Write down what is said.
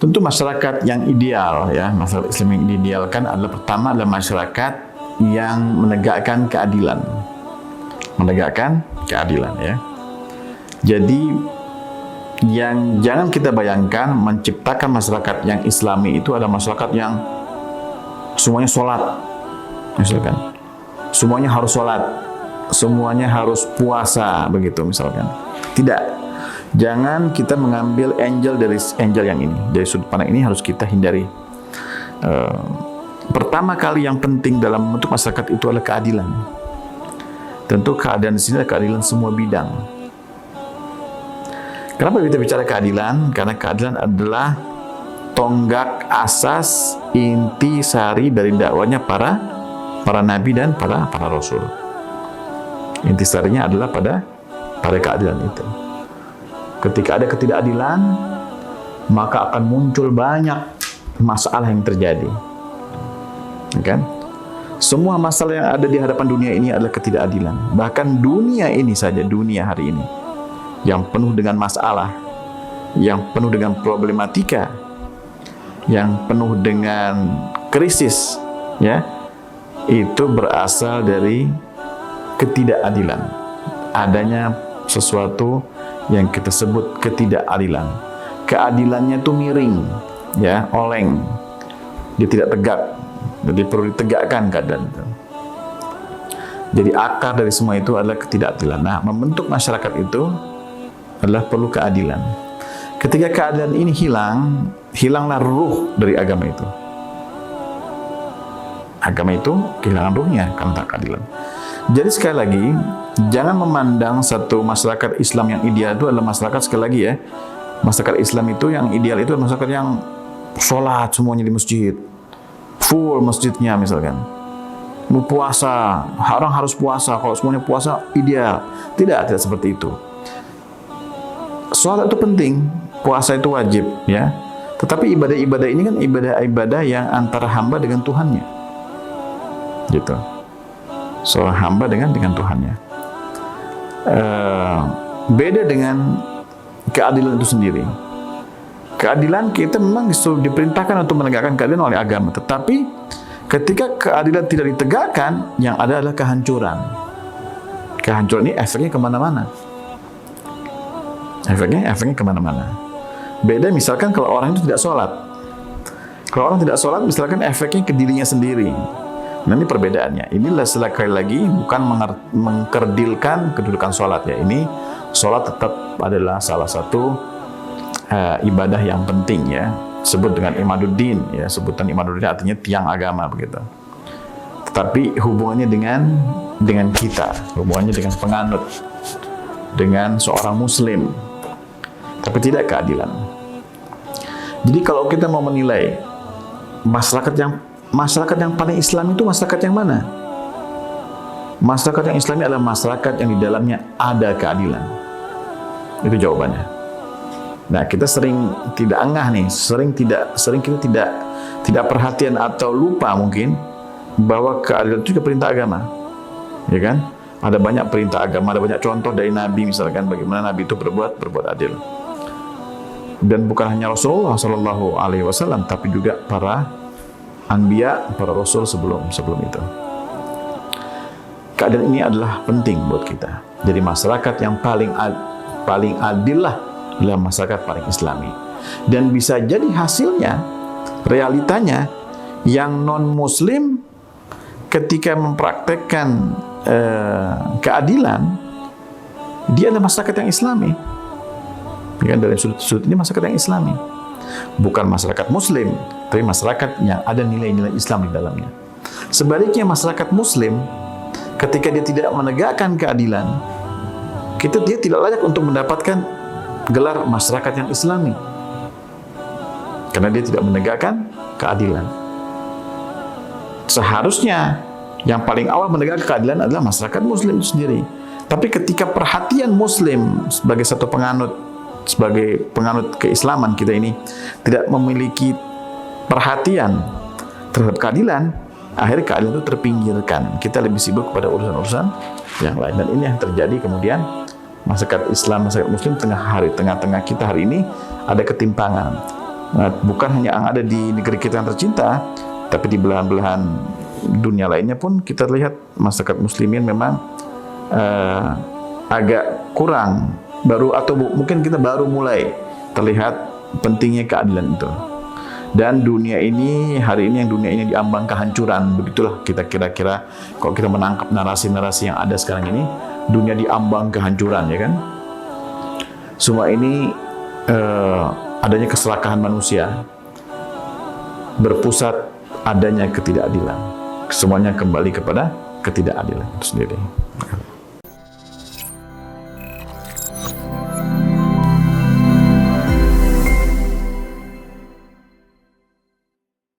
Tentu masyarakat yang ideal, ya, masyarakat Islam yang diidealkan adalah pertama adalah masyarakat yang menegakkan keadilan, ya. Jadi yang jangan kita bayangkan menciptakan masyarakat yang Islami itu adalah masyarakat yang semuanya sholat, misalkan, semuanya harus sholat, semuanya harus puasa, begitu misalkan. Tidak. Jangan kita mengambil angel dari angel yang ini. Dari sudut pandang ini harus kita hindari. Pertama kali yang penting dalam membentuk masyarakat itu adalah keadilan. Tentu keadaan di sini adalah keadilan semua bidang. Kenapa kita bicara keadilan? Karena keadilan adalah tonggak asas inti sari dari dakwanya para nabi dan para rasul. Inti sarinya adalah pada keadilan itu. Ketika ada ketidakadilan, maka akan muncul banyak masalah yang terjadi. Kan? Semua masalah yang ada di hadapan dunia ini adalah ketidakadilan. Bahkan dunia ini saja, dunia hari ini, yang penuh dengan masalah, yang penuh dengan problematika, yang penuh dengan krisis, ya, itu berasal dari ketidakadilan. Adanya sesuatu yang kita sebut ketidakadilan. Keadilannya itu miring, ya, oleng. Dia tidak tegak. Jadi perlu ditegakkan keadaan itu. Jadi akar dari semua itu adalah ketidakadilan. Nah, membentuk masyarakat itu adalah perlu keadilan. Ketika keadilan ini hilang, hilanglah ruh dari agama itu. Agama itu kehilangan ruhnya karena tak keadilan. Jadi sekali lagi, jangan memandang satu masyarakat Islam yang ideal itu adalah masyarakat, sekali lagi ya, masyarakat Islam itu yang ideal itu adalah masyarakat yang sholat semuanya di masjid, full masjidnya misalkan. Mau puasa, orang harus puasa, kalau semuanya puasa ideal. Tidak seperti itu. Sholat itu penting, puasa itu wajib, ya. Tetapi ibadah-ibadah ini kan ibadah-ibadah yang antara hamba dengan Tuhannya, gitu. Seorang hamba dengan Tuhannya. Beda dengan keadilan itu sendiri. Keadilan kita memang diperintahkan untuk menegakkan keadilan oleh agama. Tetapi ketika keadilan tidak ditegakkan, yang ada adalah kehancuran. Kehancuran ini efeknya kemana-mana. Efeknya kemana-mana. Beda misalkan kalau orang itu tidak sholat. Kalau orang tidak sholat, misalkan efeknya ke dirinya sendiri. Nah, ini perbedaannya. Inilah sekali lagi bukan mengkerdilkan kedudukan sholat, ya. Ini sholat tetap adalah salah satu ibadah yang penting, ya. Sebut dengan imaduddin, ya. Sebutan imaduddin artinya tiang agama, begitu. Tetapi hubungannya dengan kita, hubungannya dengan penganut, dengan seorang muslim, tapi tidak keadilan. Jadi kalau kita mau menilai masyarakat yang paling Islam itu masyarakat yang mana? Masyarakat yang Islami adalah masyarakat yang di dalamnya ada keadilan. Itu jawabannya. Nah, kita sering tidak angah nih, sering kita tidak perhatian atau lupa mungkin bahwa keadilan itu juga perintah agama. Ya kan? Ada banyak perintah agama, ada banyak contoh dari Nabi misalkan bagaimana Nabi itu berbuat adil. Dan bukan hanya Rasulullah Shallallahu Alaihi Wasallam, tapi juga para Anbiya, para Rasul sebelum itu. Keadaan ini adalah penting buat kita. Jadi masyarakat yang paling adil lah adalah masyarakat paling Islami. Dan bisa jadi hasilnya, realitanya, yang non-Muslim ketika mempraktekkan keadilan, dia adalah masyarakat yang Islami. Dari sudut ini masyarakat yang Islami. Bukan masyarakat Muslim, tapi masyarakat yang ada nilai-nilai Islam di dalamnya. Sebaliknya masyarakat Muslim, ketika dia tidak menegakkan keadilan, dia tidak layak untuk mendapatkan gelar masyarakat yang Islami, karena dia tidak menegakkan keadilan. Seharusnya yang paling awal menegakkan keadilan adalah masyarakat Muslim itu sendiri. Tapi ketika perhatian Muslim sebagai satu sebagai penganut keislaman kita ini tidak memiliki perhatian terhadap keadilan, akhirnya keadilan itu terpinggirkan. Kita lebih sibuk pada urusan-urusan yang lain. Dan ini yang terjadi kemudian masyarakat Islam, masyarakat Muslim tengah-tengah kita hari ini ada ketimpangan Nah, bukan hanya yang ada di negeri kita yang tercinta, tapi di belahan-belahan dunia lainnya pun kita lihat masyarakat muslimin memang agak kurang, mungkin kita baru mulai terlihat pentingnya keadilan itu. Dan dunia ini, hari ini yang dunia ini diambang kehancuran, begitulah kita kira-kira kalau kita menangkap narasi-narasi yang ada sekarang ini, dunia diambang kehancuran, ya kan? Semua ini adanya keserakahan manusia, berpusat adanya ketidakadilan. Semuanya kembali kepada ketidakadilan itu sendiri.